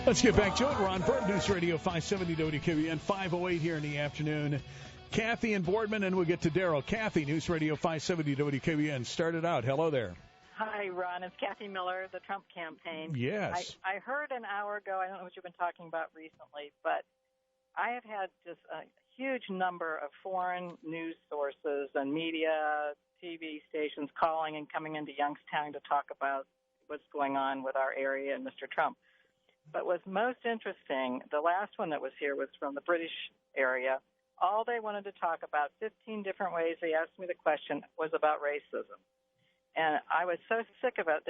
Let's get back to it. Ron Verb, News Radio 570 WKBN, 5:08 here in the afternoon. Kathy and Boardman, and we'll get to Daryl. Kathy, News Radio 570 WKBN. Started out. Hello there. Hi, Ron. It's Kathy Miller, the Trump campaign. Yes. I heard an hour ago, I don't know what you've been talking about recently, but I have had just a huge number of foreign news sources and media, TV stations calling and coming into Youngstown to talk about what's going on with our area and Mr. Trump. But what's most interesting, the last one that was here was from the British area. All they wanted to talk about, 15 different ways they asked me the question, was about racism. And I was so sick of it.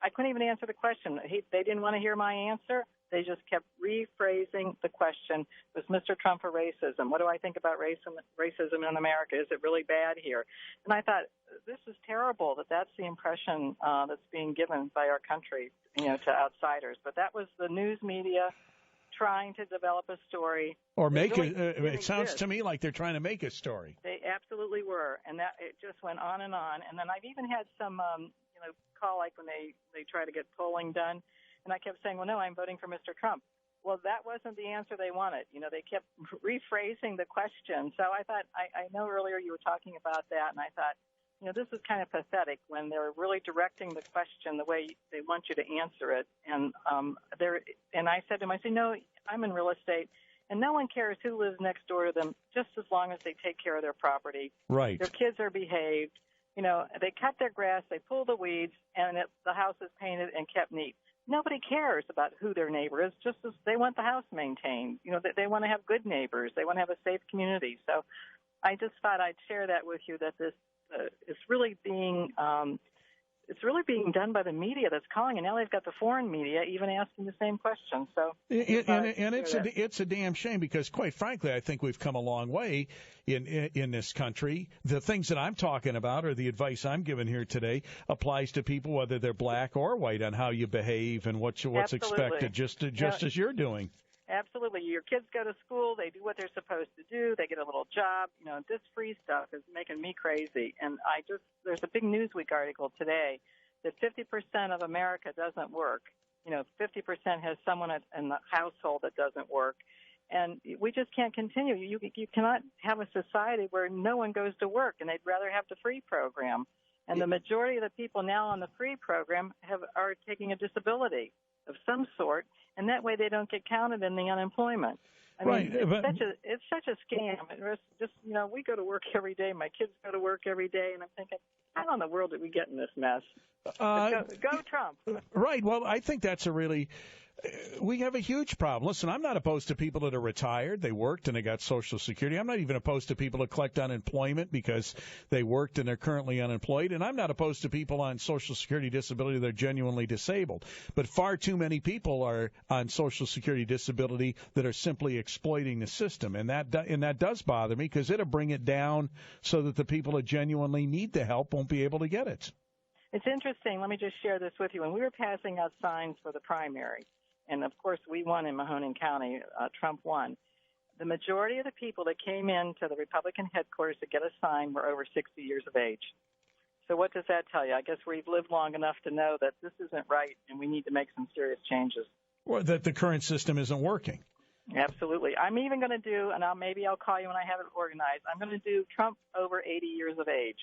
I couldn't even answer the question. They didn't want to hear my answer. They just kept rephrasing the question, was Mr. Trump for racism? What do I think about racism in America? Is it really bad here? And I thought, this is terrible that that's the impression that's being given by our country, to outsiders. But that was the news media trying to develop a story. Or make it sounds to me like they're trying to make a story. They absolutely were. And that it just went on. And then I've even had some, call like when they try to get polling done. And I kept saying, well, no, I'm voting for Mr. Trump. Well, that wasn't the answer they wanted. They kept rephrasing the question. So I thought, I know earlier you were talking about that, and I thought, this is kind of pathetic when they're really directing the question the way they want you to answer it. And I said to them, no, I'm in real estate, and no one cares who lives next door to them, just as long as they take care of their property. Right. Their kids are behaved. They cut their grass, they pull the weeds, and the house is painted and kept neat. Nobody cares about who their neighbor is, just as they want the house maintained. They want to have good neighbors. They want to have a safe community. So I just thought I'd share that with you, that this is really being done by the media that's calling, and now they've got the foreign media even asking the same question. So it's a damn shame, because quite frankly, I think we've come a long way in this country. The things that I'm talking about, or the advice I'm giving here today, applies to people whether they're black or white, on how you behave and what's expected, just as you're doing. Absolutely. Your kids go to school. They do what they're supposed to do. They get a little job. This free stuff is making me crazy. And there's a big Newsweek article today that 50% of America doesn't work. 50% has someone in the household that doesn't work. And we just can't continue. You cannot have a society where no one goes to work, and they'd rather have the free program. And the majority of the people now on the free program are taking a disability of some sort, and that way they don't get counted in the unemployment. I mean, it's such a scam. It's just, we go to work every day. My kids go to work every day, and I'm thinking, how in the world did we get in this mess? Go Trump. Right. Well, I think that's we have a huge problem. Listen, I'm not opposed to people that are retired. They worked and they got Social Security. I'm not even opposed to people that collect unemployment because they worked and they're currently unemployed. And I'm not opposed to people on Social Security disability that are genuinely disabled. But far too many people are on Social Security disability that are simply exploiting the system. And that does bother me, because it'll bring it down so that the people that genuinely need the help won't be able to get it. It's interesting. Let me just share this with you. When we were passing out signs for the primary, and of course we won in Mahoning County, Trump won, the majority of the people that came into the Republican headquarters to get a sign were over 60 years of age. So what does that tell you? I guess we've lived long enough to know that this isn't right, and we need to make some serious changes. Or that the current system isn't working. Absolutely. I'm even going to do, and maybe I'll call you when I have it organized, I'm going to do Trump over 80 years of age,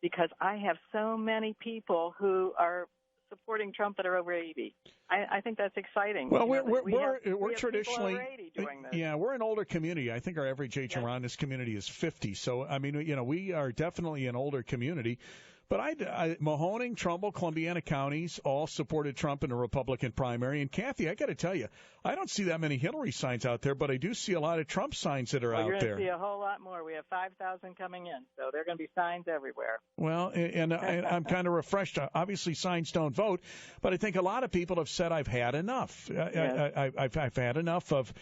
because I have so many people who are supporting Trump that are over 80. I think that's exciting. Well, we're traditionally, over 80 doing this. Yeah, we're an older community. I think our average age around this community is 50. So, I mean, we are definitely an older community. But Mahoning, Trumbull, Columbiana counties all supported Trump in a Republican primary. And, Kathy, I got to tell you, I don't see that many Hillary signs out there, but I do see a lot of Trump signs that are out there. You're going to see a whole lot more. We have 5,000 coming in, so there are going to be signs everywhere. Well, and I'm kind of refreshed. Obviously, signs don't vote, but I think a lot of people have said, I've had enough. Yes. I've had enough of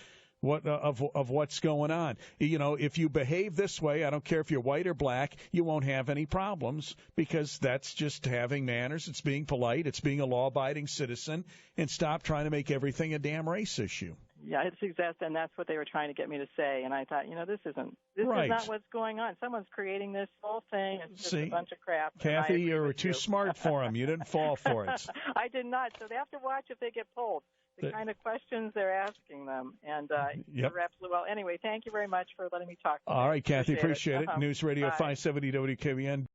what's going on. If you behave this way, I don't care if you're white or black, you won't have any problems, because that's just having manners. It's being polite. It's being a law-abiding citizen, and stop trying to make everything a damn race issue. Yeah, it's exactly, and that's what they were trying to get me to say. And I thought, this is not what's going on. Someone's creating this whole thing. It's just a bunch of crap. Kathy, you were too smart for them. You didn't fall for it. I did not. So they have to watch if they get polled. the kind of questions they're asking them. And yep. you're absolutely well. Anyway, thank you very much for letting me talk. All right, Kathy, appreciate it. Uh-huh. News Radio Bye. 570 WKBN.